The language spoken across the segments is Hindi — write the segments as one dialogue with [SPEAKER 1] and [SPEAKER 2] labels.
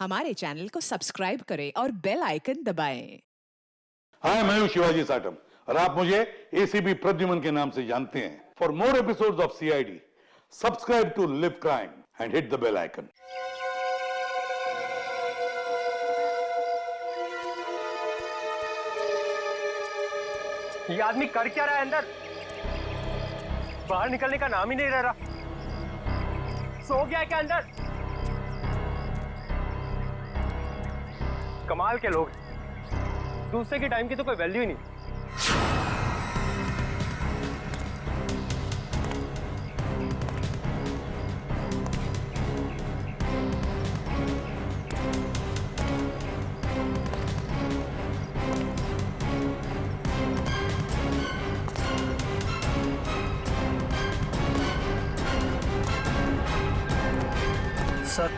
[SPEAKER 1] हमारे चैनल को सब्सक्राइब करें और बेल आइकन दबाएं।
[SPEAKER 2] हाय, मैं हूं शिवाजी साटम और आप मुझे एसीपी प्रद्युमन के नाम से जानते हैं। For more episodes of CID, subscribe to Liv crime and hit the bell icon.
[SPEAKER 3] ये आदमी कर क्या रहा है अंदर? बाहर निकलने का नाम ही नहीं ले रहा। सो गया है क्या अंदर? कमाल के लोग, दूसरे के टाइम की तो कोई वैल्यू ही नहीं।
[SPEAKER 4] सर,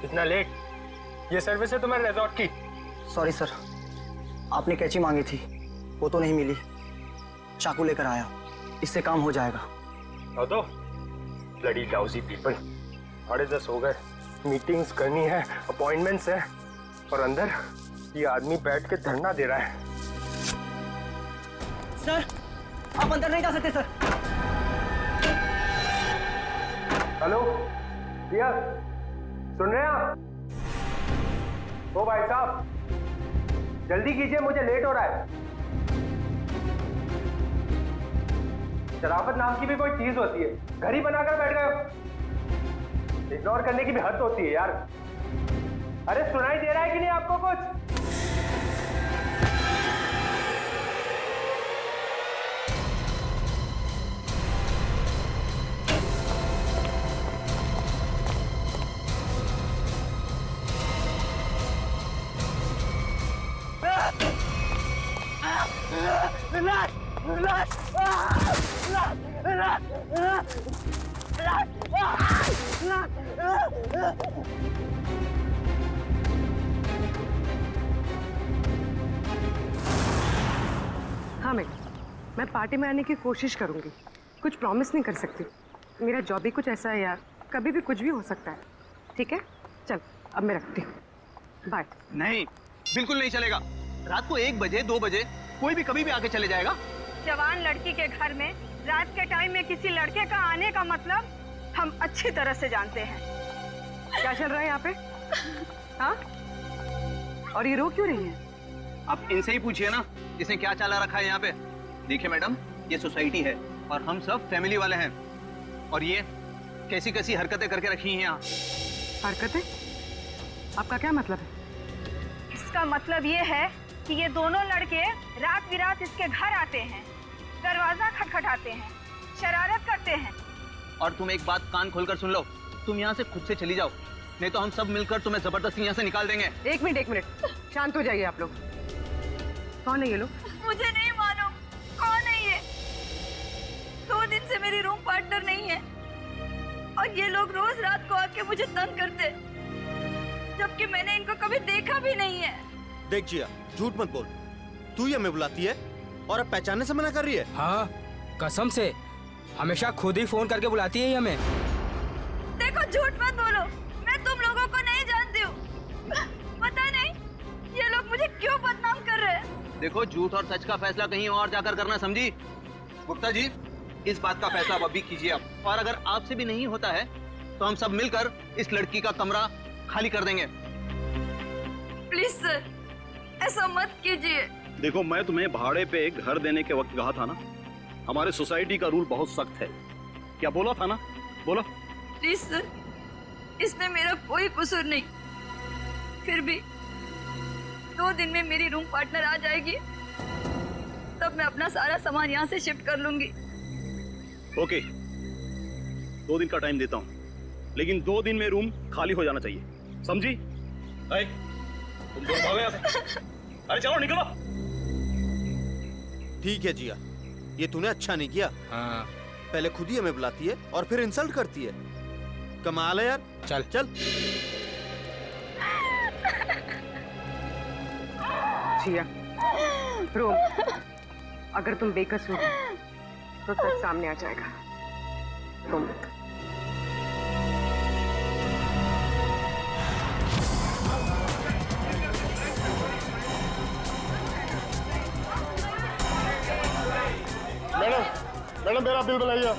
[SPEAKER 3] इतना लेट? ये सर्विस है तुम्हारे रिजॉर्ट की?
[SPEAKER 4] सॉरी सर, आपने कैंची मांगी थी, वो तो नहीं मिली। चाकू लेकर आया, इससे काम हो जाएगा।
[SPEAKER 3] और तो ब्लडी लाउजी पीपल, 10:30 हो गए, मीटिंग्स करनी है, अपॉइंटमेंट्स है, और अंदर ये आदमी बैठ के धरना दे रहा है।
[SPEAKER 4] सर, आप अंदर नहीं जा सकते सर।
[SPEAKER 3] हेलो भैया, सुन रहे हैं आप? ओ भाई साहब, जल्दी कीजिए, मुझे लेट हो रहा है। शराफत नाम की भी कोई चीज होती है, घर ही बनाकर बैठ गए हो। इग्नोर करने की भी हद होती है यार। अरे सुनाई दे रहा है कि नहीं आपको कुछ?
[SPEAKER 5] हाँ मैं पार्टी में आने की कोशिश करूंगी। कुछ प्रॉमिस नहीं कर सकती, मेरा जॉब भी कुछ ऐसा है यार, कभी भी कुछ भी हो सकता है। ठीक है, चल अब मैं रखती हूँ, बाय।
[SPEAKER 6] नहीं, बिल्कुल नहीं चलेगा। रात को 1 बजे 2 बजे कोई भी कभी भी आके चले जाएगा।
[SPEAKER 7] जवान लड़की के घर में रात के टाइम में किसी लड़के का आने का मतलब हम अच्छी तरह से जानते हैं।
[SPEAKER 5] क्या चल रहा है यहाँ पे? हाँ, और ये रो क्यों रही है?
[SPEAKER 6] आप इनसे ही पूछिए ना, इसने क्या चाला रखा है यहाँ पे। देखिए मैडम, ये सोसाइटी है और हम सब फैमिली वाले हैं, और ये कैसी कैसी हरकतें करके रखी हैं यहाँ।
[SPEAKER 5] हरकतें? आपका क्या मतलब है?
[SPEAKER 7] इसका मतलब ये है कि ये दोनों लड़के रात बिरात इसके घर आते हैं, दरवाजा खटखटाते हैं, शरारत करते हैं।
[SPEAKER 6] और तुम एक बात कान खोलकर सुन लो, तुम यहाँ से खुद से चली जाओ, नहीं तो हम सब मिलकर तुम्हें जबरदस्ती यहाँ से निकाल देंगे।
[SPEAKER 5] एक मिनट, शांत हो जाइए आप लोग। कौन है ये लोग?
[SPEAKER 7] मुझे नहीं मालूम कौन है ये। 2 दिन से मेरी रूम पार्टनर नहीं है और ये लोग रोज रात को आके मुझे तंग करते, जबकि मैंने इनको कभी देखा भी नहीं है।
[SPEAKER 8] देख जिया, झूठ मत बोल। तू ही हमें बुलाती है और अब पहचानने से मना कर रही है।
[SPEAKER 9] हाँ, कसम से हमेशा खुद ही फोन करके बुलाती है हमें।
[SPEAKER 7] देखो, झूठ मत बोलो, मैं तुम लोगों को नहीं जानती हूँ। पता नहीं ये लोग मुझे क्यों बदनाम कर रहे हैं।
[SPEAKER 6] देखो, झूठ और सच का फैसला कहीं और जाकर करना, समझी? गुप्ता जी, इस बात का फैसला आप अभी कीजिए आप, और अगर आपसे भी नहीं होता है तो हम सब मिलकर इस लड़की का कमरा खाली कर देंगे।
[SPEAKER 7] प्लीज सर, ऐसा मत कीजिए।
[SPEAKER 10] देखो, मैं तुम्हें भाड़े पे एक घर देने के वक्त कहा था ना, हमारे सोसाइटी का रूल बहुत सख्त है। क्या बोला था ना? बोलो।
[SPEAKER 7] प्लीज सर, इसमें मेरा कोई कसूर नहीं। फिर भी 2 दिन में मेरी रूम पार्टनर आ जाएगी, तब मैं अपना सारा सामान यहाँ से शिफ्ट कर लूंगी।
[SPEAKER 10] ओके, 2 दिन का टाइम देता हूँ, लेकिन 2 दिन में रूम खाली हो जाना चाहिए, समझी? तुम दोनों भागो यहाँ से। अरे चलो निकलो।
[SPEAKER 8] ठीक है जिया, ये तूने अच्छा नहीं किया।
[SPEAKER 9] हाँ।
[SPEAKER 8] पहले खुद ही हमें बुलाती है और फिर इंसल्ट करती है। कमाल है यार।
[SPEAKER 9] चल
[SPEAKER 8] चल।
[SPEAKER 5] जिया, रोम, अगर तुम बेकसूर हो तो सच सामने आ जाएगा।
[SPEAKER 3] तुम मैडम मैडम मेरा बिल बनाइए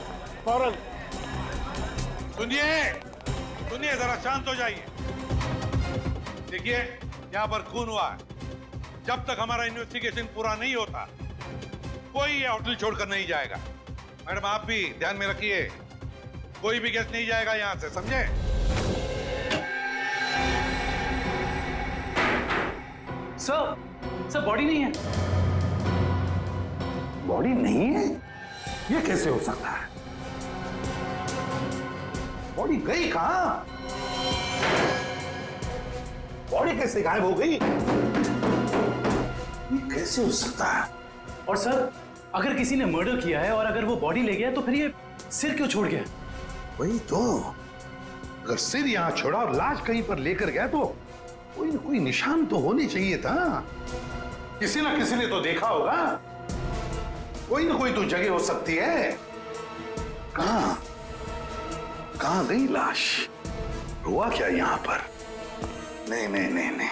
[SPEAKER 3] फौरन।
[SPEAKER 2] सुनिए सुनिए, जरा शांत हो जाइए। देखिए, यहाँ पर खून हुआ है। जब तक हमारा इन्वेस्टिगेशन पूरा नहीं होता कोई ये होटल छोड़कर नहीं जाएगा। मैडम आप भी ध्यान में रखिए, कोई भी गेस्ट नहीं जाएगा यहाँ से, समझे?
[SPEAKER 10] सर बॉडी नहीं है।
[SPEAKER 2] बॉडी नहीं है? ये कैसे हो सकता है? बॉडी गई कहां? बॉडी कैसे गायब हो गई? ये कैसे हो सकता है?
[SPEAKER 10] और सर अगर किसी ने मर्डर किया है और अगर वो बॉडी ले गया तो फिर ये सिर क्यों छोड़ गया?
[SPEAKER 2] वही तो, अगर सिर यहां छोड़ा और लाश कहीं पर लेकर गया तो कोई न कोई निशान तो होने चाहिए था। किसी ना किसी ने तो देखा होगा। कोई ना कोई तो जगह हो सकती है। कहां गई लाश? हुआ क्या यहां पर? नहीं नहीं नहीं नहीं,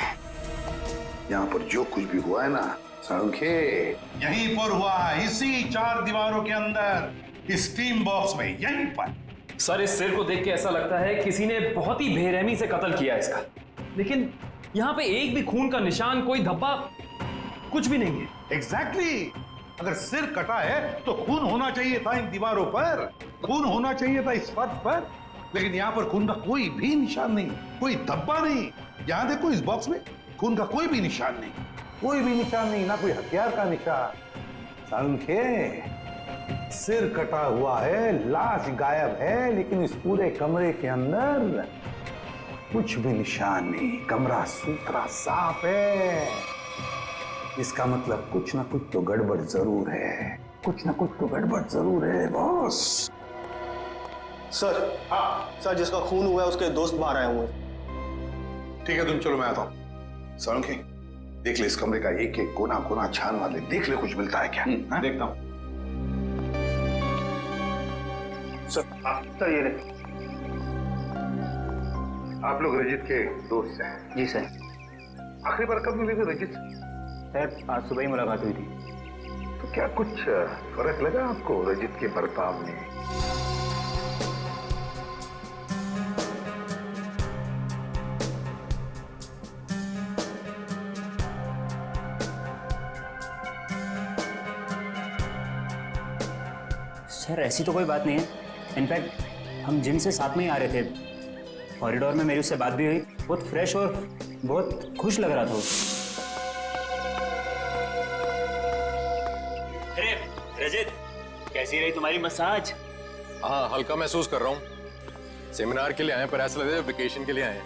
[SPEAKER 2] यहां पर जो कुछ भी हुआ है ना सांखे, यहीं पर हुआ है, इसी 4 दीवारों के अंदर, इस स्टीम बॉक्स में, यहीं पर।
[SPEAKER 11] सर इस सिर को देख के ऐसा लगता है किसी ने बहुत ही बेरहमी से कत्ल किया इसका, लेकिन यहाँ पे एक भी खून का निशान, कोई धब्बा, कुछ भी नहीं है।
[SPEAKER 2] एग्जैक्टली, अगर सिर कटा है तो खून होना चाहिए था इन दीवारों पर, खून होना चाहिए था इस फर्श पर, लेकिन यहाँ पर खून का कोई भी निशान नहीं, कोई धब्बा नहीं। यहाँ देखो इस बॉक्स में खून का कोई भी निशान नहीं, कोई भी निशान नहीं, ना कोई हथियार का निशान। सांखे, सिर कटा हुआ है, लाश गायब है, लेकिन इस पूरे कमरे के अंदर कुछ भी निशान नहीं, कमरा सुथरा साफ है। इसका मतलब कुछ ना कुछ तो गड़बड़ जरूर है, कुछ ना कुछ तो गड़बड़ जरूर है बॉस।
[SPEAKER 3] सर सर जिसका खून हुआ है उसके दोस्त बाहर आए हुए।
[SPEAKER 2] ठीक है, तुम चलो, मैं आता हूँ। सांखे, देख ले इस कमरे का एक एक कोना कोना छान वाले, देख ले कुछ मिलता है क्या?
[SPEAKER 10] देखता हूँ।
[SPEAKER 3] सर ये रहे।
[SPEAKER 2] आप लोग रजित के दोस्त हैं?
[SPEAKER 4] जी सर।
[SPEAKER 2] आखिरी बार कब मिले थे रजित?
[SPEAKER 4] सर आज सुबह ही मुलाकात हुई थी।
[SPEAKER 2] तो क्या कुछ फर्क लगा आपको रजित के बर्ताव में?
[SPEAKER 4] सर ऐसी तो कोई बात नहीं है। इनफैक्ट हम जिम से साथ में ही आ रहे थे, कॉरिडोर में मेरी उससे बात भी हुई, बहुत फ्रेश और बहुत खुश लग रहा था।
[SPEAKER 11] अरे रजित, कैसी रही तुम्हारी मसाज?
[SPEAKER 12] हाँ, हल्का महसूस कर रहा हूँ। सेमिनार के लिए आए पर ऐसा लग रहा है वेकेशन के लिए आए हैं।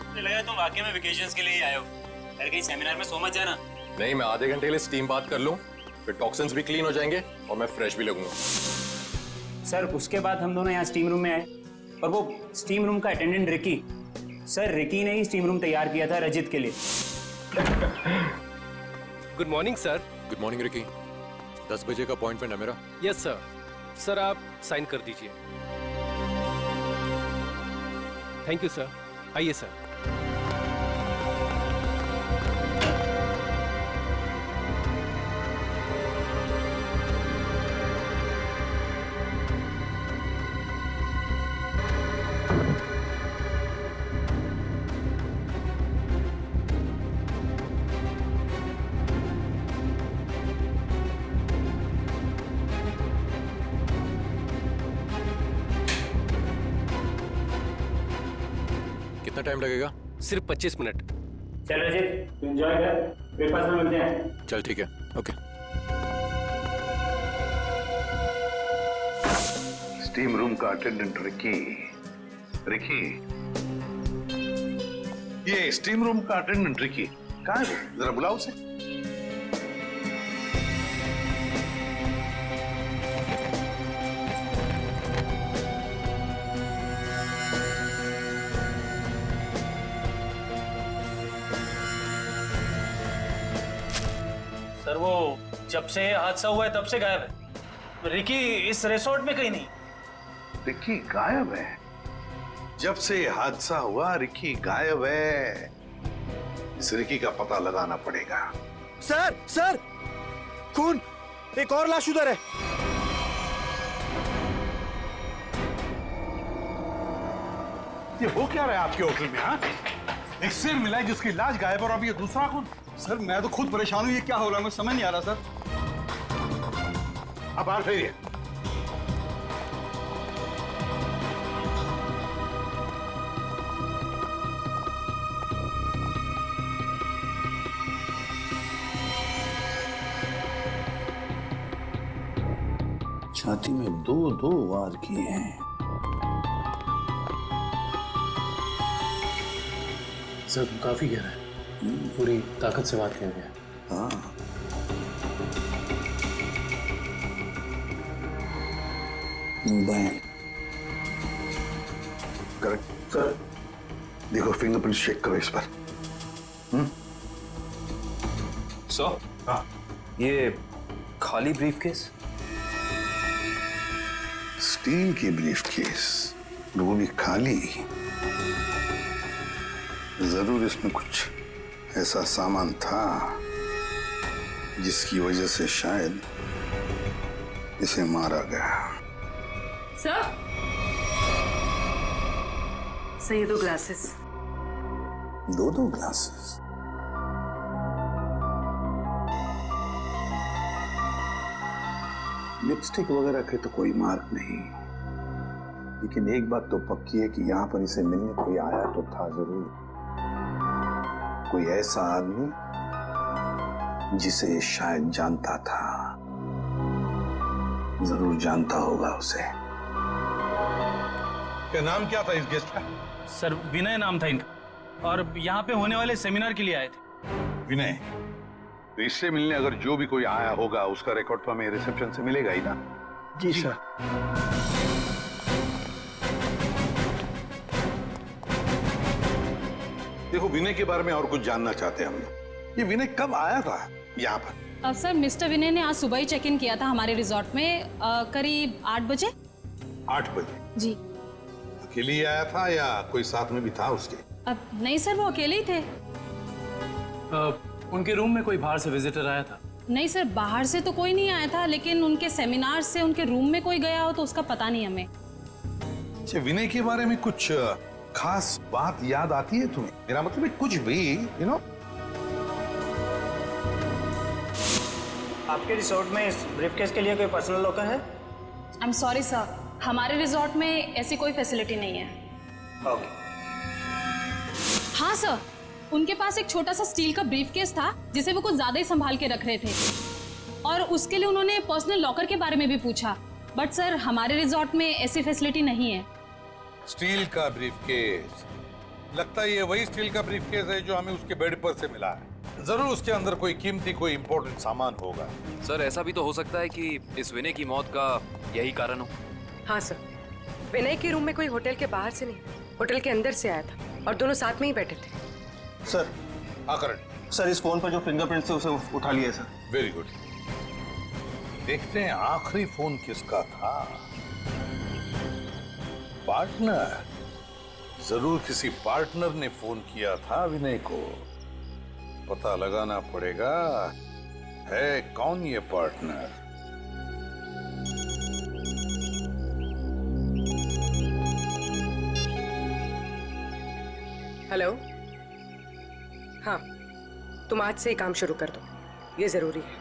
[SPEAKER 11] मुझे लगा तुम वाकई में वेकेशंस के लिए ही आए हो। अरे कहीं सेमिनार में सो मत जाना।
[SPEAKER 12] नहीं, मैं आधे घंटे के लिए स्टीम बात कर लूँ, फिर टॉक्सिन्स भी क्लीन हो जाएंगे और मैं फ्रेश भी लगूंगा।
[SPEAKER 4] सर उसके बाद हम दोनों यहाँ स्टीम रूम में आए और वो स्टीम रूम का अटेंडेंट रिकी, सर रिकी ने ही स्टीम रूम तैयार किया था रजित के लिए।
[SPEAKER 13] Good morning sir.
[SPEAKER 12] Good morning Ricky. 10 बजे का अपॉइंटमेंट है मेरा।
[SPEAKER 13] Yes sir. सर आप साइन कर दीजिए। Thank you sir. आइए सर।
[SPEAKER 12] कितना टाइम लगेगा?
[SPEAKER 13] सिर्फ 25 मिनट।
[SPEAKER 11] चल रजित, एंजॉय कर, ब्रेकफास्ट में मिलते हैं।
[SPEAKER 12] चल ठीक है, ओके।
[SPEAKER 2] स्टीम रूम का अटेंडेंट रिकी। रिकी, ये स्टीम रूम का अटेंडेंट रिकी कहाँ है? जरा बुलाओ उसे।
[SPEAKER 11] सर वो जब से हादसा हुआ है तब से गायब है। रिकी इस रिसोर्ट में कहीं नहीं।
[SPEAKER 2] रिकी गायब है। जब से हादसा हुआ रिकी गायब है। इस रिकी का पता लगाना पड़ेगा।
[SPEAKER 8] सर सर, खून, एक और लाश उधर है।
[SPEAKER 2] ये हो क्या रहा है आपके होटल में? हाँ, एक सिर मिला है जिसकी लाश गायब और अब ये दूसरा खून।
[SPEAKER 10] सर मैं तो खुद परेशान हूँ, ये क्या हो रहा है मुझे समझ नहीं आ रहा सर।
[SPEAKER 2] अब आ फिर छाती में दो वार किए हैं।
[SPEAKER 11] सर काफी गहरा है, पूरी ताकत से बात किया गया।
[SPEAKER 2] हाँ, करेक्ट सर। देखो फिंगरप्रिंट चेक करो इस पर।
[SPEAKER 11] सर,
[SPEAKER 2] हाँ,
[SPEAKER 11] ये खाली ब्रीफकेस?
[SPEAKER 2] स्टील की ब्रीफकेस, वो भी खाली। जरूर इसमें कुछ ऐसा सामान था जिसकी वजह से शायद इसे मारा गया।
[SPEAKER 5] सर, ये 2 ग्लासेस।
[SPEAKER 2] दो ग्लासेस? लिपस्टिक वगैरह के तो कोई मार्क नहीं, लेकिन एक बात तो पक्की है कि यहाँ पर इसे मिलने कोई आया तो था जरूर। कोई ऐसा आदमी जिसे ये शायद जानता था, जरूर जानता होगा उसे। क्या नाम क्या था इस गेस्ट का?
[SPEAKER 10] सर विनय नाम था इनका, और यहाँ पे होने वाले सेमिनार के लिए आए थे।
[SPEAKER 2] विनय? तो इससे मिलने अगर जो भी कोई आया होगा उसका रिकॉर्ड तो हमें रिसेप्शन से मिलेगा ही ना?
[SPEAKER 8] जी सर।
[SPEAKER 2] देखो विनय के बारे में और कुछ जानना चाहते हैं हम लोग। ये विनय कब आया था यहाँ पर?
[SPEAKER 14] सर मिस्टर विनय ने आज सुबह ही चेक इन किया था हमारे रिजॉर्ट में, करीब 8 बजे।
[SPEAKER 2] 8 बजे?
[SPEAKER 14] जी।
[SPEAKER 2] अकेले ही आया था या कोई साथ में भी था उसके?
[SPEAKER 14] अब नहीं सर, वो अकेले ही थे।
[SPEAKER 11] उनके रूम में कोई बाहर से विजिटर आया था?
[SPEAKER 14] नहीं सर, बाहर से तो कोई नहीं आया था, लेकिन उनके सेमिनार से उनके रूम में कोई गया हो तो उसका पता नहीं हमें।
[SPEAKER 2] अच्छा, विनय के बारे में कुछ खास बात याद आती है तुम्हें? मेरा मतलब है कुछ भी, यू नो।
[SPEAKER 4] आपके रिसोर्ट में इस ब्रीफकेस के लिए कोई पर्सनल लॉकर है?
[SPEAKER 14] आई एम सॉरी सर, हमारे रिजॉर्ट में ऐसी कोई फैसिलिटी नहीं है।
[SPEAKER 4] ओके।
[SPEAKER 14] हाँ सर, उनके पास एक छोटा सा स्टील का ब्रीफकेस था जिसे वो कुछ ज्यादा ही संभाल के रख रहे थे, और उसके लिए उन्होंने पर्सनल लॉकर के बारे में भी पूछा, बट सर हमारे रिजॉर्ट में ऐसी फैसिलिटी नहीं है।
[SPEAKER 2] स्टील का ब्रीफकेस? लगता है ये वही स्टील का ब्रीफकेस है जो हमें उसके बेड पर से मिला है। जरूर उसके अंदर कोई कीमती, कोई इंपॉर्टेंट सामान होगा।
[SPEAKER 13] सर ऐसा भी तो हो सकता है कि इस विनय की मौत का यही कारण हो।
[SPEAKER 5] हाँ सर, विनय के रूम में कोई होटल के बाहर से नहीं, होटल के अंदर से आया था और दोनों साथ में ही बैठे थे।
[SPEAKER 8] सर,
[SPEAKER 2] करण,
[SPEAKER 8] सर इस फोन पर जो फिंगरप्रिंट थे उसे उठा लिया सर।
[SPEAKER 2] Very good. देखते हैं आखिरी फोन किसका था। पार्टनर, जरूर किसी पार्टनर ने फोन किया था विनय को। पता लगाना पड़ेगा है कौन ये पार्टनर।
[SPEAKER 5] हेलो, हाँ, तुम आज से ही काम शुरू कर दो, ये जरूरी है।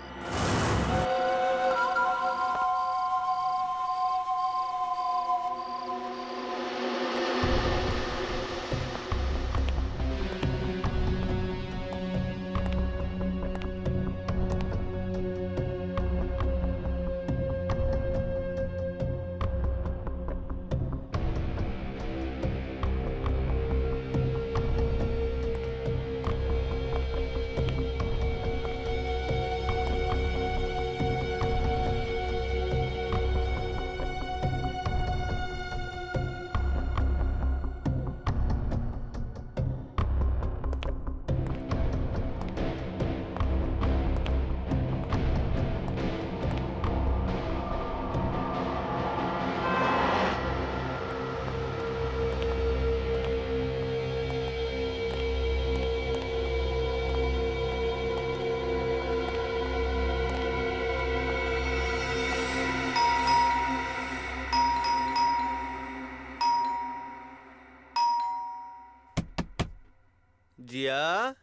[SPEAKER 8] जिया,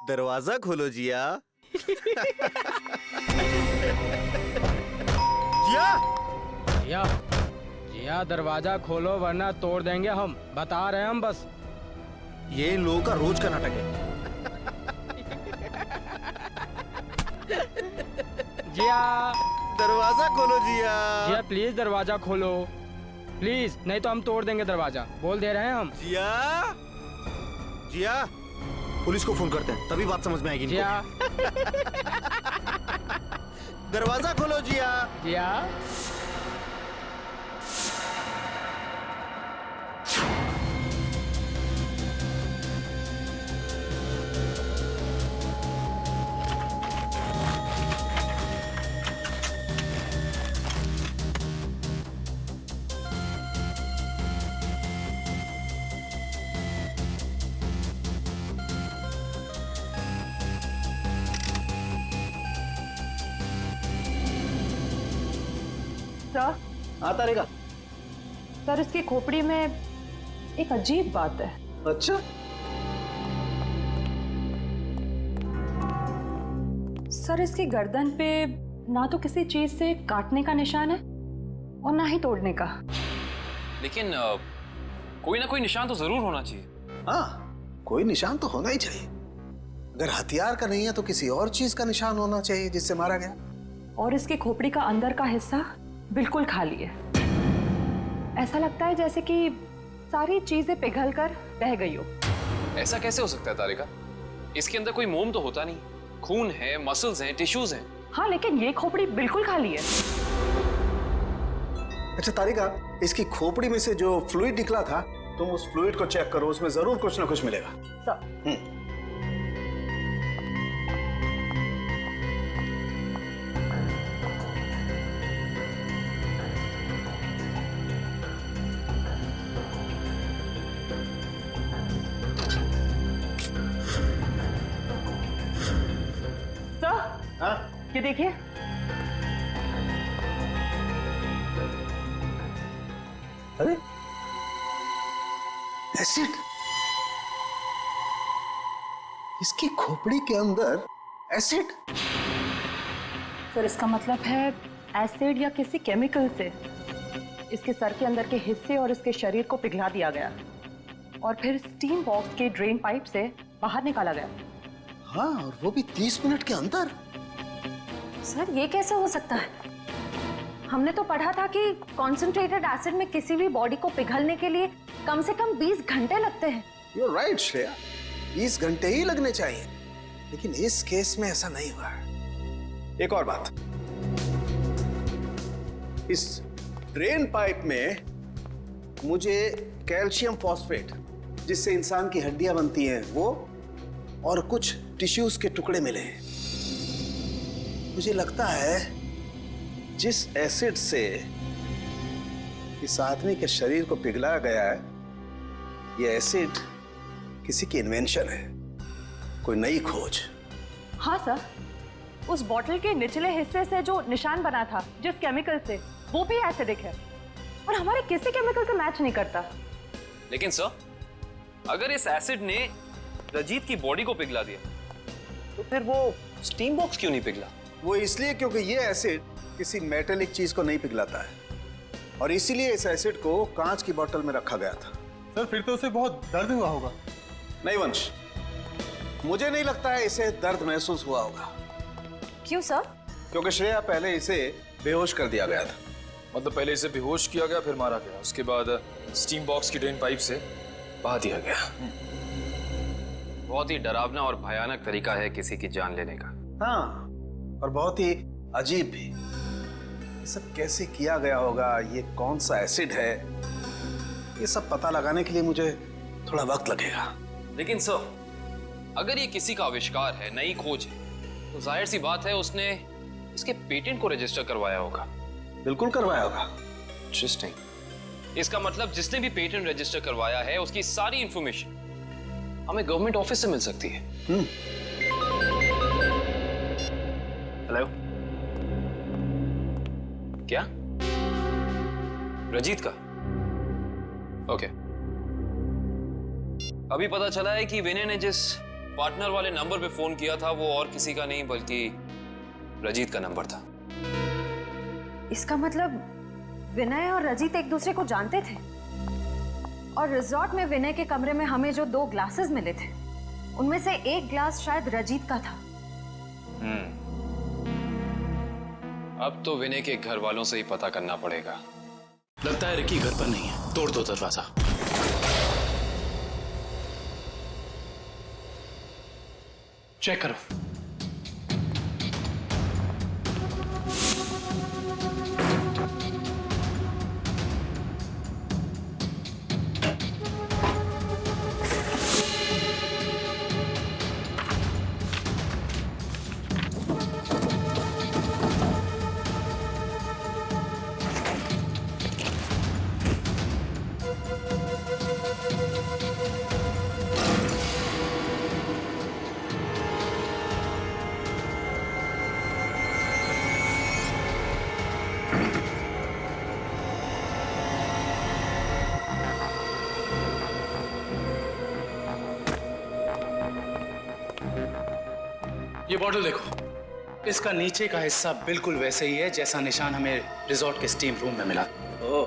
[SPEAKER 8] दरवाजा खोलो जिया। जिया,
[SPEAKER 9] जिया, जिया दरवाजा खोलो वरना तोड़ देंगे हम, बता रहे हैं हम बस।
[SPEAKER 8] ये इन लोगों का रोज का नाटक है।
[SPEAKER 9] जिया,
[SPEAKER 8] दरवाजा खोलो जिया।
[SPEAKER 9] जिया प्लीज दरवाजा खोलो, प्लीज, नहीं तो हम तोड़ देंगे दरवाजा, बोल दे रहे हैं हम।
[SPEAKER 8] जिया, जिया, पुलिस को फोन करते हैं, तभी बात समझ में आएगी इनको।
[SPEAKER 9] जिया,
[SPEAKER 8] दरवाजा खोलो जिया।
[SPEAKER 9] जिया,
[SPEAKER 5] सर,
[SPEAKER 8] आता रहेगा।
[SPEAKER 5] सर इसकी खोपड़ी में एक अजीब बात है।
[SPEAKER 8] अच्छा,
[SPEAKER 5] सर इसकी गर्दन पे ना तो किसी चीज से काटने का निशान है और ना ही तोड़ने का।
[SPEAKER 13] लेकिन कोई ना कोई निशान तो जरूर होना चाहिए।
[SPEAKER 15] हाँ, कोई निशान तो होना ही चाहिए। अगर हथियार का नहीं है तो किसी और चीज का निशान होना चाहिए जिससे मारा गया।
[SPEAKER 5] और इसकी खोपड़ी का अंदर का हिस्सा बिल्कुल खाली है। ऐसा लगता है जैसे कि सारी चीजें पिघल कर बह गई हो।
[SPEAKER 13] ऐसा कैसे हो सकता है तारिका? इसके अंदर कोई मोम तो होता नहीं, खून है, मसल्स हैं, टिश्यूज हैं।
[SPEAKER 5] हाँ, लेकिन ये खोपड़ी बिल्कुल खाली है।
[SPEAKER 15] अच्छा तारिका, इसकी खोपड़ी में से जो फ्लूइड निकला था, तुम उस फ्लूइड को चेक करो, उसमें जरूर कुछ ना कुछ मिलेगा।
[SPEAKER 5] सर,
[SPEAKER 15] हाँ?
[SPEAKER 5] ये देखिए।
[SPEAKER 15] अरे एसिड, इसकी खोपड़ी के अंदर एसिड।
[SPEAKER 5] सर इसका मतलब है एसिड या किसी केमिकल से इसके सर के अंदर के हिस्से और इसके शरीर को पिघला दिया गया और फिर स्टीम बॉक्स के ड्रेन पाइप से बाहर निकाला गया।
[SPEAKER 15] हाँ, और वो भी 30 मिनट के अंदर।
[SPEAKER 5] सर ये कैसे हो सकता है? हमने तो पढ़ा था कि कॉन्सेंट्रेटेड एसिड में किसी भी बॉडी को पिघलने के लिए कम से कम 20 घंटे लगते हैं।
[SPEAKER 15] You're right, श्रेया, 20 घंटे ही लगने चाहिए, लेकिन इस केस में ऐसा नहीं हुआ। एक और बात, इस ड्रेन पाइप में मुझे कैल्शियम फॉस्फेट, जिससे इंसान की हड्डियां बनती हैं, वो और कुछ टिश्यूज के टुकड़े मिले हैं। मुझे लगता है जिस एसिड से इस आदमी के शरीर को पिघलाया गया है, यह एसिड किसी की इन्वेंशन है, कोई नई खोज।
[SPEAKER 5] हाँ सर, उस बॉटल के निचले हिस्से से जो निशान बना था जिस केमिकल से, वो भी एसिडिक है और हमारे किसी केमिकल से मैच नहीं करता।
[SPEAKER 13] लेकिन सर, अगर इस एसिड ने रजीत की बॉडी को पिघला दिया, तो फिर वो स्टीम बॉक्स क्यों नहीं पिघला?
[SPEAKER 15] वो इसलिए क्योंकि ये एसिड किसी मेटेलिक चीज को नहीं पिघलाता है, और इसीलिए इस एसिड को कांच की बोतल में रखा गया था।
[SPEAKER 3] सर फिर तो उसे बहुत दर्द हुआ होगा।
[SPEAKER 15] नहीं वंश, मुझे नहीं लगता है इसे दर्द महसूस हुआ होगा।
[SPEAKER 5] क्यों सर?
[SPEAKER 15] क्योंकि श्रेया पहले इसे बेहोश कर दिया गया था।
[SPEAKER 12] मतलब पहले इसे बेहोश किया गया, फिर मारा गया, उसके बाद स्टीम बॉक्स की ड्रेन पाइप से बहा दिया गया।
[SPEAKER 13] बहुत ही डरावना और भयानक तरीका है किसी की जान लेने का।
[SPEAKER 15] हाँ, और बहुत ही अजीब भी। ये सब कैसे किया गया होगा, ये कौन सा एसिड है, ये सब पता लगाने के लिए मुझे थोड़ा वक्त लगेगा।
[SPEAKER 13] लेकिन सर, अगर ये किसी का आविष्कार है, नई खोज है, तो जाहिर सी बात है उसने इसके पेटेंट को रजिस्टर करवाया होगा।
[SPEAKER 15] बिल्कुल करवाया होगा।
[SPEAKER 13] इंटरेस्टिंग। इसका मतलब जिसने भी पेटेंट रजिस्टर करवाया है, उसकी सारी इंफॉर्मेशन हमें गवर्नमेंट ऑफिस से मिल सकती है। हेलो, क्या? रजीत का? ओके। अभी पता चला है कि विनय ने जिस पार्टनर वाले नंबर पे फोन किया था वो और किसी का नहीं बल्कि रजीत का नंबर था।
[SPEAKER 7] इसका मतलब विनय और रजीत एक दूसरे को जानते थे और रिजॉर्ट में विनय के कमरे में हमें जो 2 ग्लासेस मिले थे उनमें से एक ग्लास शायद रजीत का था।
[SPEAKER 13] अब तो विनय के घर वालों से ही पता करना पड़ेगा।
[SPEAKER 16] लगता है रिकी घर पर नहीं है, तोड़ दो दरवाजा। चेक करो। ये बॉटल देखो, इसका नीचे का हिस्सा बिल्कुल वैसे ही है जैसा निशान हमें रिजॉर्ट के स्टीम रूम में मिला।
[SPEAKER 17] ओह,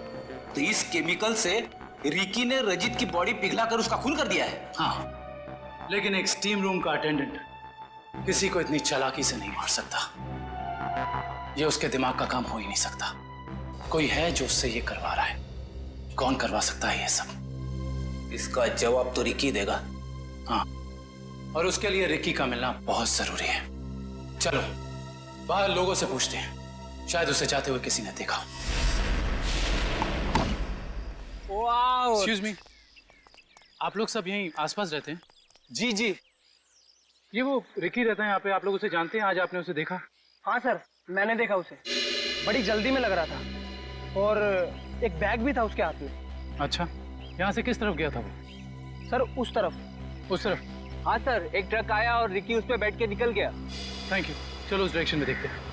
[SPEAKER 17] तो इस केमिकल से रिकी ने रजीत की बॉडी पिघलाकर उसका खून कर दिया है।
[SPEAKER 16] हाँ, लेकिन एक स्टीम रूम का अटेंडेंट किसी को इतनी चालाकी से नहीं मार सकता। ये उसके दिमाग का काम हो ही नहीं सकता। कोई है जो उससे ये करवा रहा है। कौन करवा सकता है ये सब?
[SPEAKER 17] इसका जवाब तो रिकी देगा।
[SPEAKER 16] हाँ, और उसके लिए रिकी का मिलना बहुत जरूरी है। चलो बाहर लोगों से पूछते हैं, शायद उसे जाते हुए किसी ने देखा। एक्सक्यूज मी, आप लोग सब यहीं आसपास रहते हैं?
[SPEAKER 17] जी जी।
[SPEAKER 16] ये वो रिकी रहता है यहाँ पे, आप लोग उसे जानते हैं? आज आपने उसे देखा?
[SPEAKER 18] हाँ सर, मैंने देखा उसे। बड़ी जल्दी में लग रहा था और एक बैग भी था उसके हाथ में।
[SPEAKER 16] अच्छा, यहाँ से किस तरफ गया था वो?
[SPEAKER 18] सर उस तरफ।
[SPEAKER 16] उस तरफ?
[SPEAKER 18] हाँ सर, एक ट्रक आया और रिकी उस पे बैठ के निकल गया।
[SPEAKER 16] थैंक यू, चलो उस डायरेक्शन में देखते हैं।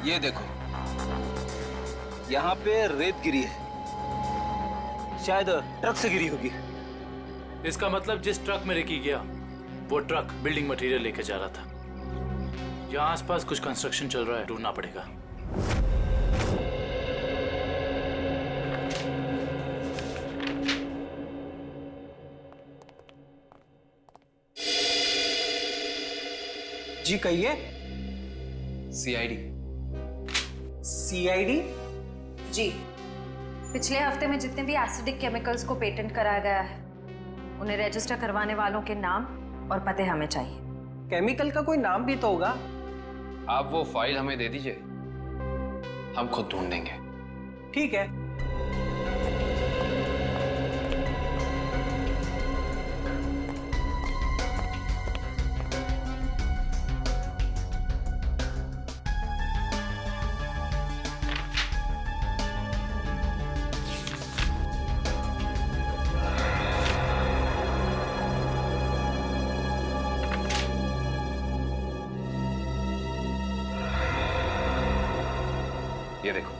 [SPEAKER 17] ये देखो, यहाँ पे रेत गिरी है, शायद ट्रक से गिरी होगी।
[SPEAKER 16] इसका मतलब जिस ट्रक में रिकी गया वो ट्रक बिल्डिंग मटेरियल लेके जा रहा था। यहाँ आसपास कुछ कंस्ट्रक्शन चल रहा है, ढूंढना पड़ेगा।
[SPEAKER 18] जी कहिए।
[SPEAKER 13] सीआईडी।
[SPEAKER 18] सीआईडी?
[SPEAKER 7] जी, पिछले हफ्ते में जितने भी एसिडिक केमिकल्स को पेटेंट कराया गया है उन्हें रजिस्टर करवाने वालों के नाम और पते हमें चाहिए।
[SPEAKER 18] केमिकल का कोई नाम भी तो होगा।
[SPEAKER 13] आप वो फाइल हमें दे दीजिए, हम खुद ढूंढ देंगे।
[SPEAKER 18] ठीक है।
[SPEAKER 13] ये देखो,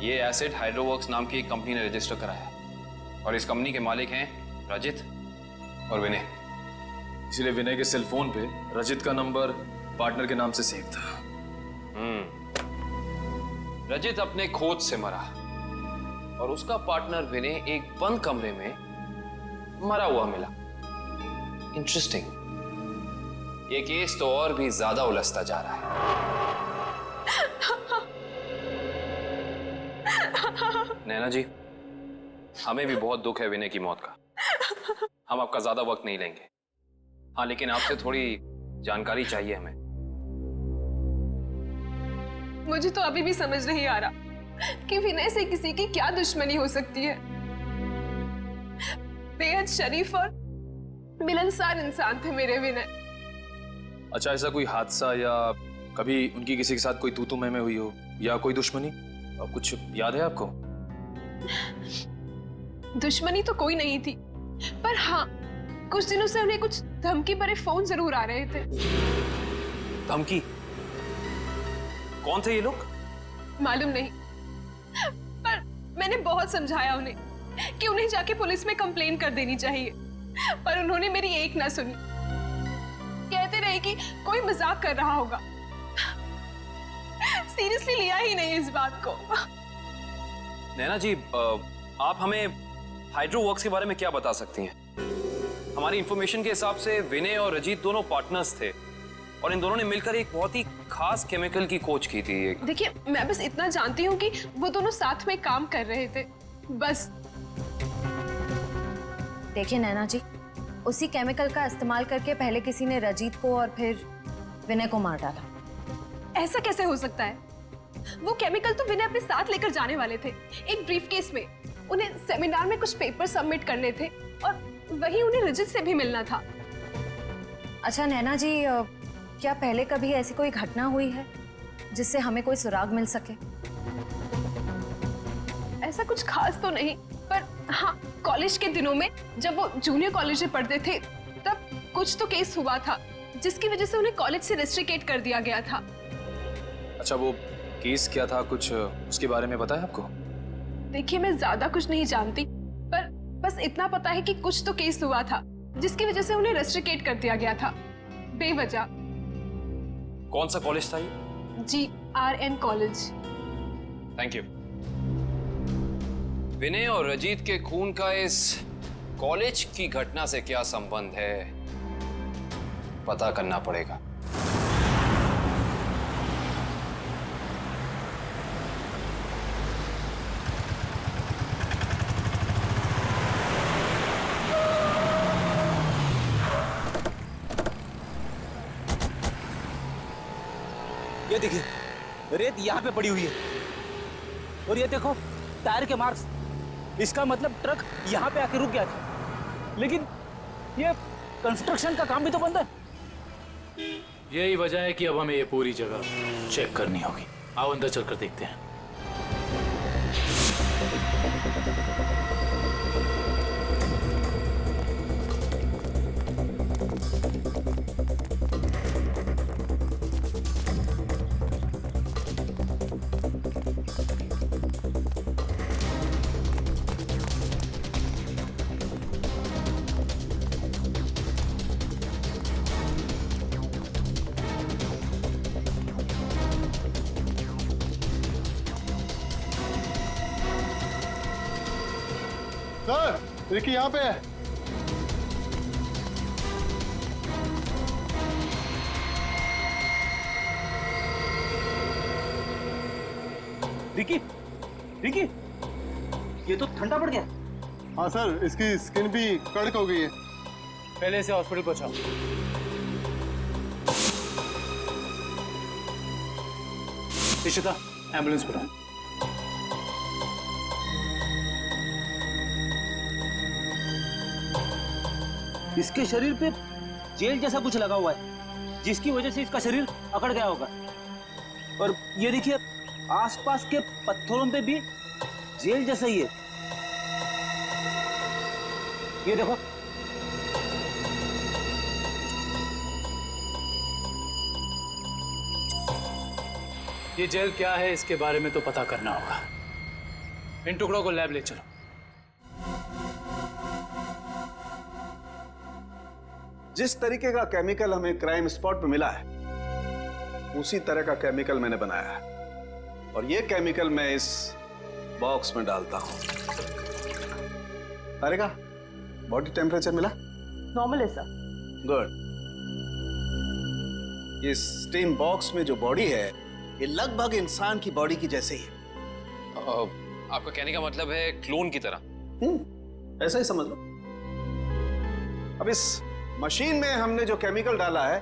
[SPEAKER 13] ये एसिड हाइड्रोवर्क्स नाम की एक कंपनी ने रजिस्टर कराया है और इस कंपनी के मालिक हैं रजित और विनय।
[SPEAKER 11] इसलिए विनय के सेल फोन पे रजित का नंबर पार्टनर के नाम से सेव था।
[SPEAKER 13] रजित अपने खोज से मरा और उसका पार्टनर विनय एक बंद कमरे में मरा हुआ मिला। इंटरेस्टिंग। ये केस तो और भी ज्यादा उलझता जा रहा है। नैना जी, हमें भी बहुत दुख है विनय की मौत का। हम आपका ज्यादा वक्त नहीं लेंगे। हाँ, लेकिन आपसे थोड़ी जानकारी चाहिए हमें।
[SPEAKER 19] मुझे तो अभी भी समझ नहीं आ रहा कि विनय से किसी की क्या दुश्मनी हो सकती है। बेहद शरीफ और मिलनसार इंसान थे मेरे विनय।
[SPEAKER 11] अच्छा, ऐसा कोई हादसा या कभी उनकी किसी के साथ कोई तू मैं हुई हो या कोई दुश्मनी, कुछ याद है आपको?
[SPEAKER 19] दुश्मनी तो कोई नहीं थी, पर हाँ, कुछ दिनों से उन्हें कुछ धमकी भरे फोन जरूर आ रहे थे।
[SPEAKER 13] धमकी? कौन थे ये लोग?
[SPEAKER 19] मालूम नहीं, पर मैंने बहुत समझाया उन्हें कि उन्हें जाके पुलिस में कंप्लेन कर देनी चाहिए, पर उन्होंने मेरी एक ना सुनी। कहते रहे कि कोई मजाक कर रहा होगा, सीरियसली लिया ही नहीं इस बात को।
[SPEAKER 13] नैना जी, आप हमें हाइड्रो वर्क्स के बारे में क्या बता सकती हैं? हमारी इंफॉर्मेशन के हिसाब से विनय और रजीत दोनों पार्टनर्स थे और इन दोनों ने मिलकर एक बहुत ही खास केमिकल की खोज की थी।
[SPEAKER 19] देखिए, मैं बस इतना जानती हूँ कि वो दोनों साथ में काम कर रहे थे, बस।
[SPEAKER 20] देखिए नैना जी, उसी केमिकल का इस्तेमाल करके पहले किसी ने रजीत को और फिर विनय को मार डाला।
[SPEAKER 19] ऐसा कैसे हो सकता है? वो केमिकल तो विनय अपने साथ लेकर जाने वाले थे, एक ब्रीफकेस में। उन्हें सेमिनार में कुछ पेपर सबमिट करने थे और वही उन्हें रजत से भी मिलना था।
[SPEAKER 20] अच्छा नैना जी, क्या पहले कभी ऐसी कोई घटना हुई है जिससे हमें कोई सुराग मिल सके?
[SPEAKER 19] ऐसा कुछ खास तो नहीं, पर हाँ, कॉलेज के दिनों में जब वो जूनियर कॉलेज में पढ़ते थे तब कुछ तो केस हुआ था जिसकी वजह से उन्हें कॉलेज से रेस्ट्रिकेट कर दिया गया था।
[SPEAKER 11] अच्छा, वो केस क्या था, कुछ उसके बारे में पता है आपको?
[SPEAKER 19] देखिए, मैं ज्यादा कुछ नहीं जानती, पर बस इतना पता है कि कुछ तो केस हुआ था जिसकी वजह से उन्हें रेस्ट्रिकेट कर दिया गया था बेवजह।
[SPEAKER 13] कौन सा कॉलेज था ये?
[SPEAKER 19] GRN college.
[SPEAKER 13] Thank you. Vinay और रजीत के खून का इस कॉलेज की घटना से क्या संबंध है, पता करना पड़ेगा।
[SPEAKER 17] ये देखिए, रेत यहाँ पे पड़ी हुई है और ये देखो टायर के मार्क्स। इसका मतलब ट्रक यहाँ पे आके रुक गया था, लेकिन ये कंस्ट्रक्शन का काम भी तो बंद है।
[SPEAKER 16] यही वजह है कि अब हमें ये पूरी जगह चेक करनी होगी। आओ अंदर चलकर देखते हैं।
[SPEAKER 21] सर, रिकी यहाँ पे है।
[SPEAKER 17] रिकी, रिकी, ये तो ठंडा पड़ गया।
[SPEAKER 21] हाँ सर, इसकी स्किन भी कड़क हो गई है।
[SPEAKER 16] पहले से हॉस्पिटल पहुंचाओ। इशिता, एम्बुलेंस बुलाओ।
[SPEAKER 17] इसके शरीर पे जेल जैसा कुछ लगा हुआ है, जिसकी वजह से इसका शरीर अकड़ गया होगा। और ये देखिए, आसपास के पत्थरों पे भी जेल जैसा ही है। ये देखो,
[SPEAKER 16] ये जेल क्या है इसके बारे में तो पता करना होगा। इन टुकड़ों को लैब ले चलो।
[SPEAKER 15] जिस तरीके का केमिकल हमें क्राइम स्पॉट पे मिला है, उसी तरह का केमिकल मैंने बनाया है और ये केमिकल मैं इस बॉक्स में डालता हूं। अरे का बॉडी टेम्परेचर मिला?
[SPEAKER 5] नॉर्मल है सर।
[SPEAKER 15] गुड। इस स्टीम बॉक्स में जो बॉडी है, ये लगभग इंसान की बॉडी की जैसे ही है।
[SPEAKER 13] आपका कहने का मतलब है क्लोन की तरह?
[SPEAKER 15] ऐसा ही समझ लो। अब इस मशीन में हमने जो केमिकल डाला है,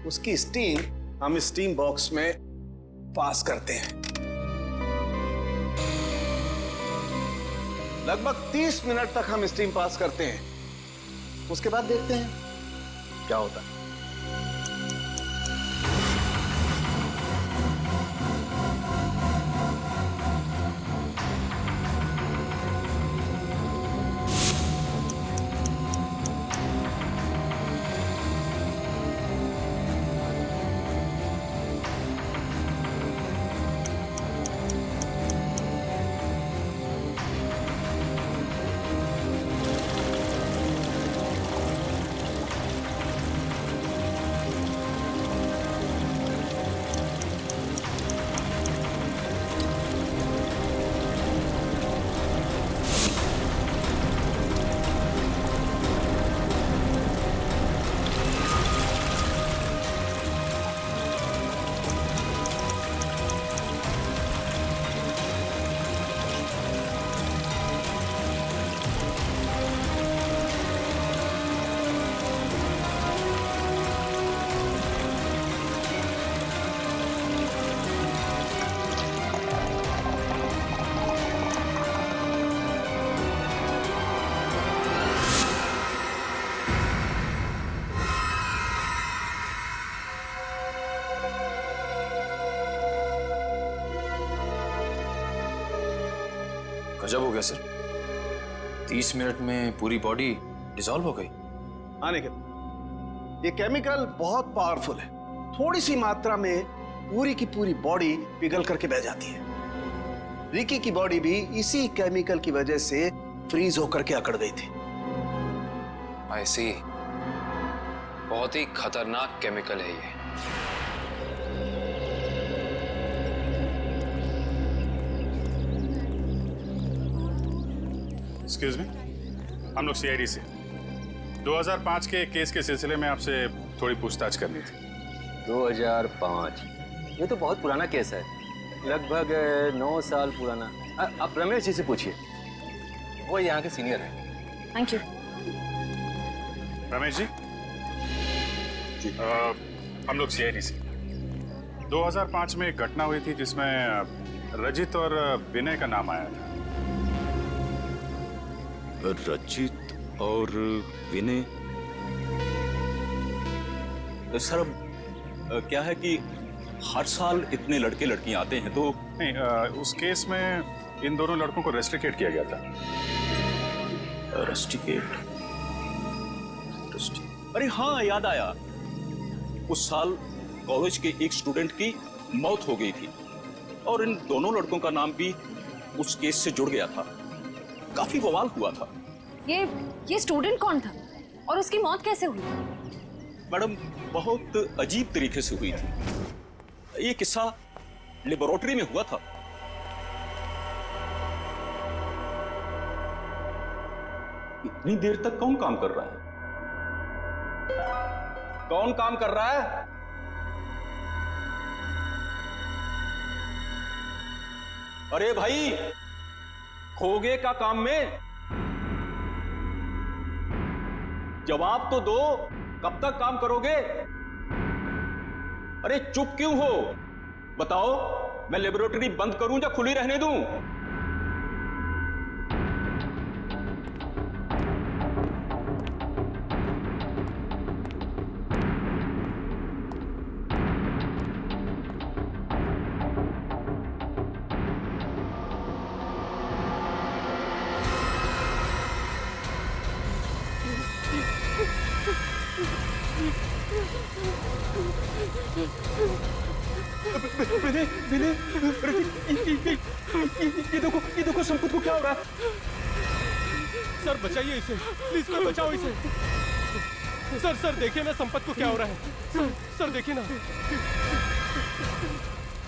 [SPEAKER 15] उसकी स्टीम हम इस स्टीम बॉक्स में पास करते हैं। लगभग 30 मिनट तक हम स्टीम पास करते हैं। उसके बाद देखते हैं क्या होता है।
[SPEAKER 13] गजब हो गया सर, 30 मिनट में पूरी बॉडी डिसॉल्व हो गई।
[SPEAKER 15] हाँ निखिल, ये केमिकल बहुत पावरफुल है। थोड़ी सी मात्रा में पूरी की पूरी बॉडी पिघल करके बह जाती है। रिकी की बॉडी भी इसी केमिकल की वजह से फ्रीज होकर के अकड़ गई थी।
[SPEAKER 13] आई सी, बहुत ही खतरनाक केमिकल है ये।
[SPEAKER 1] एक्सक्यूज मी, हम लोग सीआईडी से 2005 के केस के सिलसिले में आपसे थोड़ी पूछताछ करनी थी।
[SPEAKER 6] 2005? ये तो बहुत पुराना केस है, लगभग 9 साल पुराना। आप रमेश जी से पूछिए, वो यहाँ के सीनियर हैं।
[SPEAKER 20] Thank you.
[SPEAKER 1] रमेश जी, हम लोग सीआईडी से 2005 में एक घटना हुई थी जिसमें रजित और विनय का नाम आया था।
[SPEAKER 17] रजित और विनय? सर क्या है कि हर साल इतने लड़के लड़कियां आते हैं तो
[SPEAKER 1] नहीं, उस केस में इन दोनों लड़कों को रेस्ट्रिकेट किया गया था।
[SPEAKER 17] रेस्ट्रिकेट? अरे हाँ, याद आया। उस साल कॉलेज के एक स्टूडेंट की मौत हो गई थी और इन दोनों लड़कों का नाम भी उस केस से जुड़ गया था। काफी बवाल हुआ था।
[SPEAKER 20] ये स्टूडेंट कौन था और उसकी मौत कैसे हुई?
[SPEAKER 17] मैडम, बहुत अजीब तरीके से हुई थी। ये किस्सा लेबोरेटरी में हुआ था। इतनी देर तक कौन काम कर रहा है? कौन काम कर रहा है? अरे भाई, खोगे का काम में जवाब तो दो। कब तक काम करोगे? अरे चुप क्यों हो? बताओ, मैं लेबोरेटरी बंद करूं या खुली रहने दूं?
[SPEAKER 11] ये देखो संपत को क्या हो रहा है? सर बचाइए इसे, प्लीज सर बचाओ इसे। सर देखिए ना संपत को क्या हो रहा है। सर देखिए ना।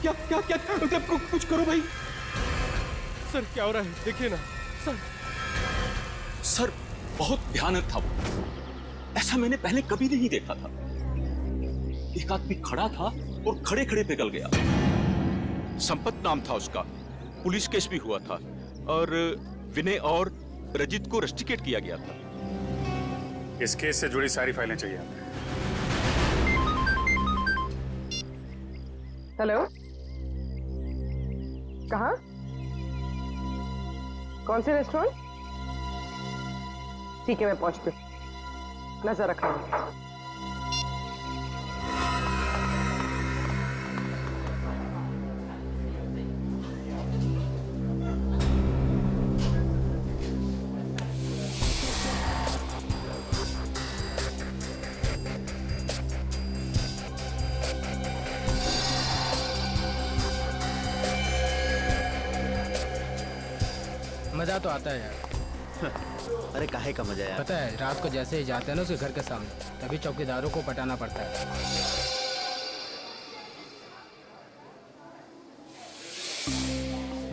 [SPEAKER 11] क्या कुछ करो भाई। सर क्या हो रहा है, देखिए ना सर बहुत भयानक था वो। ऐसा मैंने पहले कभी नहीं देखा था। एक आदमी खड़ा था और खड़े खड़े पिघल गया। संपत नाम था उसका, पुलिस केस भी हुआ था और विनय और रजित को रेस्ट्रिकेट किया गया था।
[SPEAKER 1] इस केस से जुड़ी सारी फाइलें चाहिए।
[SPEAKER 5] हेलो, कहाँ? कौन से रेस्टोरेंट? ठीक है, मैं पहुंचती हूँ। नजर रखना।
[SPEAKER 9] मजा तो आता है यार।
[SPEAKER 8] अरे काहे का मजा यार?
[SPEAKER 9] पता है, रात को जैसे ही जाते हैं ना उसके घर के सामने, तभी चौकीदारों को पटाना पड़ता है।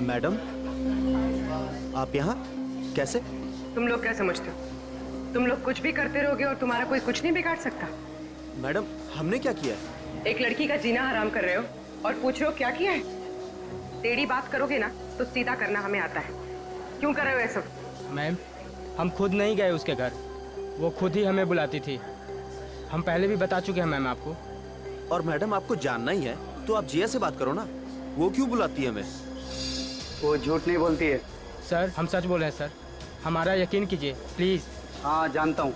[SPEAKER 8] मैडम, आप यहाँ कैसे?
[SPEAKER 5] तुम लोग क्या समझते हो? तुम लोग कुछ भी करते रहोगे और तुम्हारा कोई कुछ नहीं बिगाड़ सकता।
[SPEAKER 8] मैडम, हमने क्या किया?
[SPEAKER 5] एक लड़की का जीना हराम कर रहे हो और पूछ रहे हो क्या किया है? टेढ़ी बात करोगे ना तो सीधा करना हमें आता है। क्यों कर रहे हो ऐसा?
[SPEAKER 9] मैम, हम खुद नहीं गए उसके घर, वो खुद ही हमें बुलाती थी। हम पहले भी बता चुके हैं मैम आपको।
[SPEAKER 8] और मैडम, आपको जानना ही है तो आप जिया से बात करो ना। वो क्यों बुलाती है हमें?
[SPEAKER 18] वो झूठ नहीं बोलती है।
[SPEAKER 9] सर हम सच बोल रहे हैं सर, हमारा यकीन कीजिए प्लीज।
[SPEAKER 18] हाँ जानता हूँ,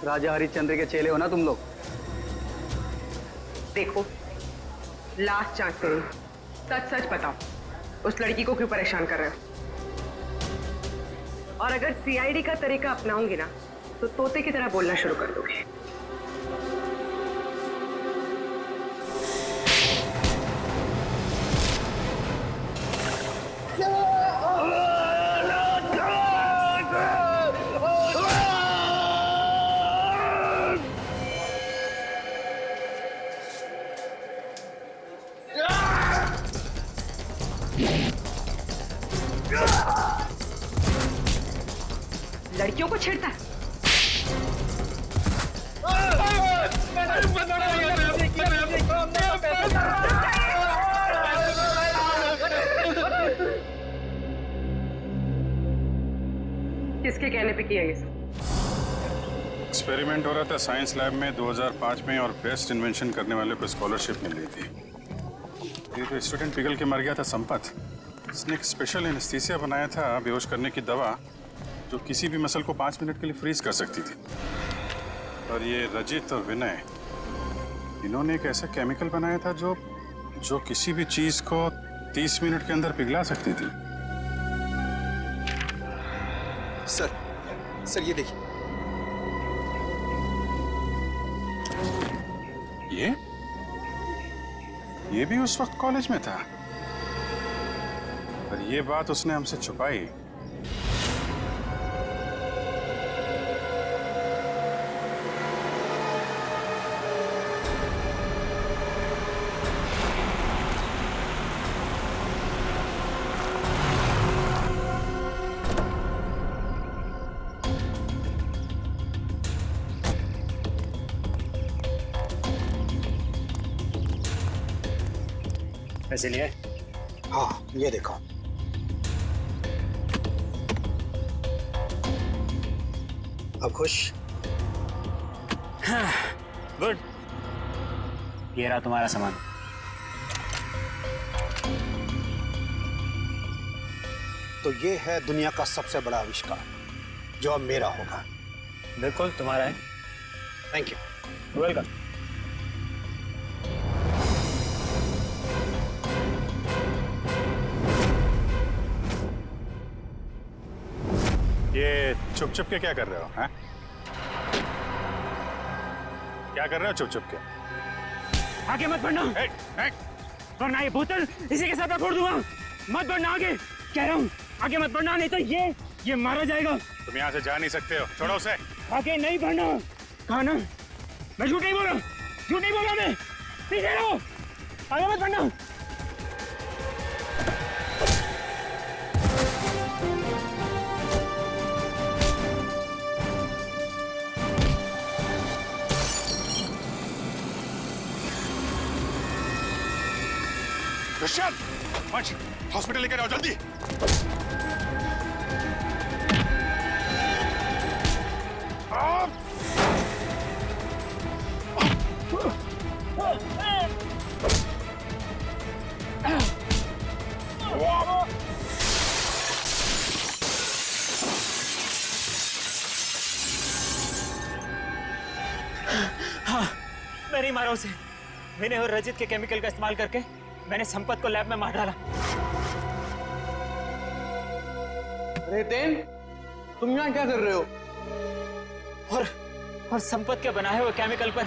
[SPEAKER 18] राजा हरिश्चंद्र के चेले हो ना तुम लोग।
[SPEAKER 5] देखो, लास्ट चांस है, सच सच बताओ, उस लड़की को क्यों परेशान कर रहे हो? और अगर सीआईडी का तरीका अपनाऊंगी ना तो तोते की तरह बोलना शुरू कर दोगे। लड़कियों को छेड़ता है। किसके कहने पे किया ये सब?
[SPEAKER 1] एक्सपेरिमेंट हो रहा था साइंस लैब में 2005 में और बेस्ट इन्वेंशन करने वाले को स्कॉलरशिप मिल रही थी। ये तो स्टूडेंट पिघल के मर गया था संपत। इसने एक स्पेशल एनेस्थीसिया बनाया था बेहोश करने की दवा जो किसी भी मसल को 5 मिनट के लिए फ्रीज कर सकती थी। और ये रजित और विनय, इन्होंने एक ऐसा केमिकल बनाया था जो किसी भी चीज को 30 मिनट के अंदर पिघला सकती थी।
[SPEAKER 8] सर ये देखिए।
[SPEAKER 1] ये भी उस वक्त कॉलेज में था, पर ये बात उसने हमसे छुपाई।
[SPEAKER 4] पैसे लिए?
[SPEAKER 15] हाँ, ये देखो। अब खुश?
[SPEAKER 4] गुड। ये रहा तुम्हारा सामान।
[SPEAKER 15] तो ये है दुनिया का सबसे बड़ा आविष्कार जो अब मेरा होगा।
[SPEAKER 4] बिल्कुल तुम्हारा है।
[SPEAKER 15] Thank you.
[SPEAKER 4] वेलकम।
[SPEAKER 1] ये चुप चुप के क्या कर रहे हो? हैं? क्या कर रहे हो चुप चुप के?
[SPEAKER 9] आगे मत बढ़ना, वरना ये बोतल इसी के साथ मैं फोड़ दूंगा। मत बढ़ना आगे, कह रहा हूँ आगे मत बढ़ना, नहीं तो ये मारा जाएगा।
[SPEAKER 1] तुम यहाँ से जा नहीं सकते हो, छोड़ो उसे।
[SPEAKER 9] आगे नहीं बढ़ना, कहा ना, मैं झूठ नहीं बोला, झूठ नहीं बोला मैं। पीछे रहो, आगे मत बढ़ना।
[SPEAKER 1] क्रिश्चियन, पंच, हॉस्पिटल लेकर आओ जल्दी।
[SPEAKER 4] हाँ, मैं नहीं मारा उसे। मैंने और रजित के केमिकल का इस्तेमाल करके मैंने संपत को लैब में मार डाला।
[SPEAKER 18] रेतेन, तुम यहाँ क्या कर रहे हो?
[SPEAKER 4] और संपत के बनाए हुए केमिकल पर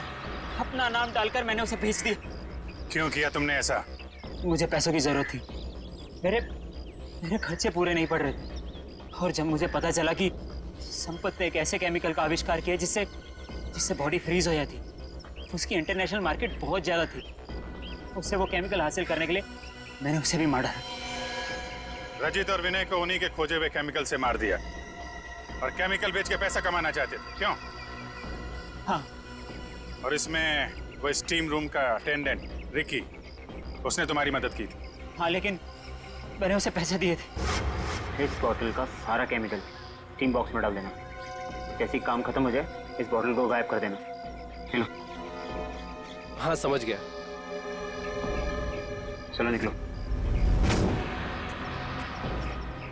[SPEAKER 4] अपना नाम डालकर मैंने उसे भेज दिया।
[SPEAKER 1] क्यों किया तुमने ऐसा?
[SPEAKER 4] मुझे पैसों की जरूरत थी। मेरे खर्चे पूरे नहीं पड़ रहे थे। और जब मुझे पता चला कि संपत ने एक ऐसे केमिकल का आविष्कार किया जिससे बॉडी फ्रीज हो जाती, उसकी इंटरनेशनल मार्केट बहुत ज्यादा थी। उससे वो केमिकल हासिल करने के लिए मैंने उसे भी मारा।
[SPEAKER 1] रजित और विनय को उन्हीं के खोजे हुए केमिकल से मार दिया और केमिकल बेच के पैसा कमाना चाहते थे, क्यों?
[SPEAKER 4] हाँ।
[SPEAKER 1] और इसमें वो स्टीम रूम का अटेंडेंट रिकी, उसने तुम्हारी मदद की थी।
[SPEAKER 4] हाँ, लेकिन मैंने उसे पैसे दिए थे। इस बॉटल का सारा केमिकल टीम बॉक्स में डाल देना। जैसे ही काम खत्म हो जाए इस बॉटल को गायब कर देना। चलो।
[SPEAKER 8] हाँ, समझ गया।
[SPEAKER 4] चलो निकलो।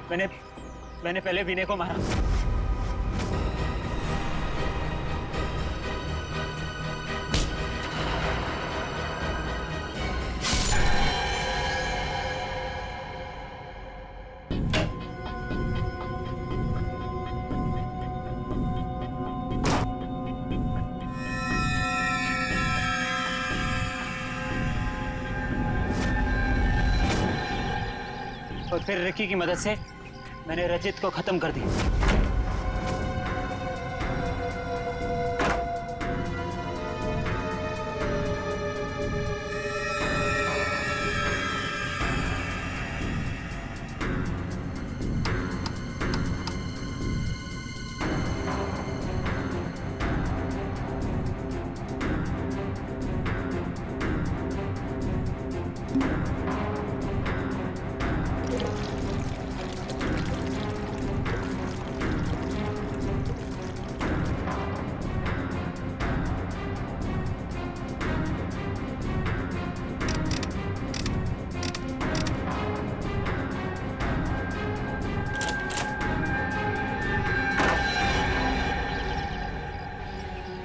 [SPEAKER 4] मैंने पहले विनय को मारा। और फिर रिकी की मदद से मैंने रजित को खत्म कर दिया।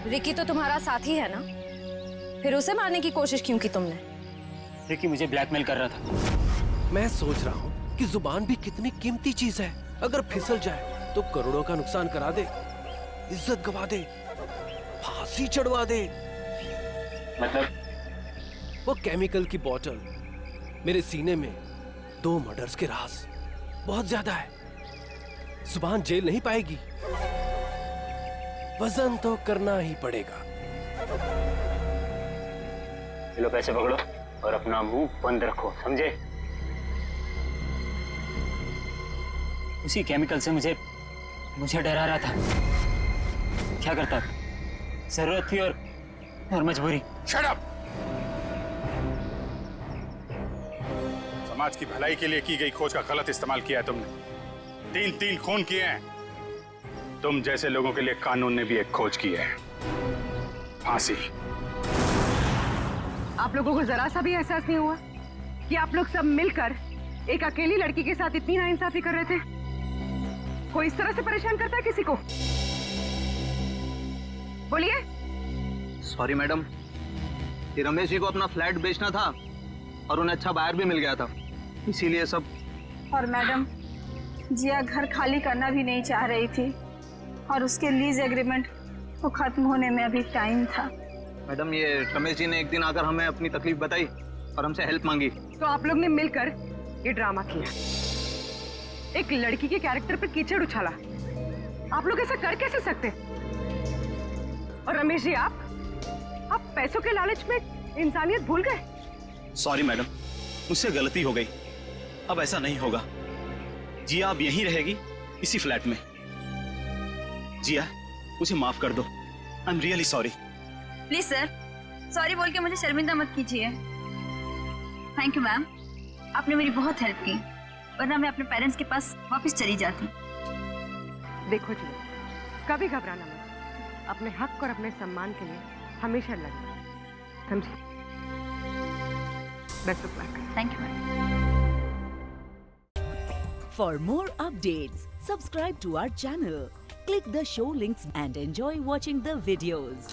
[SPEAKER 20] रिकी तो तुम्हारा साथी है ना, फिर उसे मारने की कोशिश क्यों की तुमने?
[SPEAKER 4] रिकी मुझे ब्लैकमेल कर रहा था।
[SPEAKER 10] मैं सोच रहा हूँ कि जुबान भी कितनी कीमती चीज है, अगर फिसल जाए तो करोड़ों का नुकसान करा दे, इज्जत गवा दे, फांसी चढ़वा दे।
[SPEAKER 4] मतलब
[SPEAKER 10] वो केमिकल की बोतल मेरे सीने में 2 मर्डर्स के राज बहुत ज्यादा है। जुबान जेल नहीं पाएगी, वजन तो करना ही पड़ेगा।
[SPEAKER 4] लो पैसे पकड़ो और अपना मुंह बंद रखो, समझे? उसी केमिकल से मुझे डरा रहा था। क्या करता? जरूरत थी और मजबूरी।
[SPEAKER 1] Shut up! समाज की भलाई के लिए की गई खोज का गलत इस्तेमाल किया है तुमने। 3 खून किए हैं। तुम जैसे लोगों के लिए कानून ने भी एक खोज की है, फांसी।
[SPEAKER 5] आप लोगों को जरा सा भी एहसास नहीं हुआ कि आप लोग सब मिलकर एक अकेली लड़की के साथ इतनी नाइंसाफी कर रहे थे? कोई इस तरह से परेशान करता है किसी को? बोलिए।
[SPEAKER 6] सॉरी मैडम, ये रमेश जी को अपना फ्लैट बेचना था और उन्हें अच्छा बायर भी मिल गया था, इसीलिए सब।
[SPEAKER 7] और मैडम, जिया घर खाली करना भी नहीं चाह रही थी और उसके लीज एग्रीमेंट को खत्म होने में अभी टाइम था।
[SPEAKER 6] मैडम, ये रमेश जी ने एक दिन आकर हमें अपनी तकलीफ बताई और हमसे हेल्प मांगी।
[SPEAKER 5] तो आप लोग ने मिलकर ये ड्रामा किया, एक लड़की के कैरेक्टर पर कीचड़ उछाला। आप लोग ऐसा कर कैसे सकते? और रमेश जी, आप पैसों के लालच में इंसानियत भूल गए।
[SPEAKER 22] सॉरी मैडम, मुझसे गलती हो गई, अब ऐसा नहीं होगा। जिया अब यहीं रहेगी, इसी फ्लैट में। जिया, मुझे माफ कर दो। I am really sorry.
[SPEAKER 7] Please sir, sorry बोल के मुझे शर्मिंदा मत कीजिए। थैंक यू मैम, आपने मेरी बहुत हेल्प की, वरना मैं अपने पेरेंट्स के पास वापस चली जाती।
[SPEAKER 5] देखो जी, कभी घबराना मत। अपने हक और अपने सम्मान के लिए हमेशा लड़ना, समझे? Best of luck.
[SPEAKER 7] Thank you ma'am.
[SPEAKER 23] For more updates, subscribe to our channel, click the show links and enjoy watching the videos.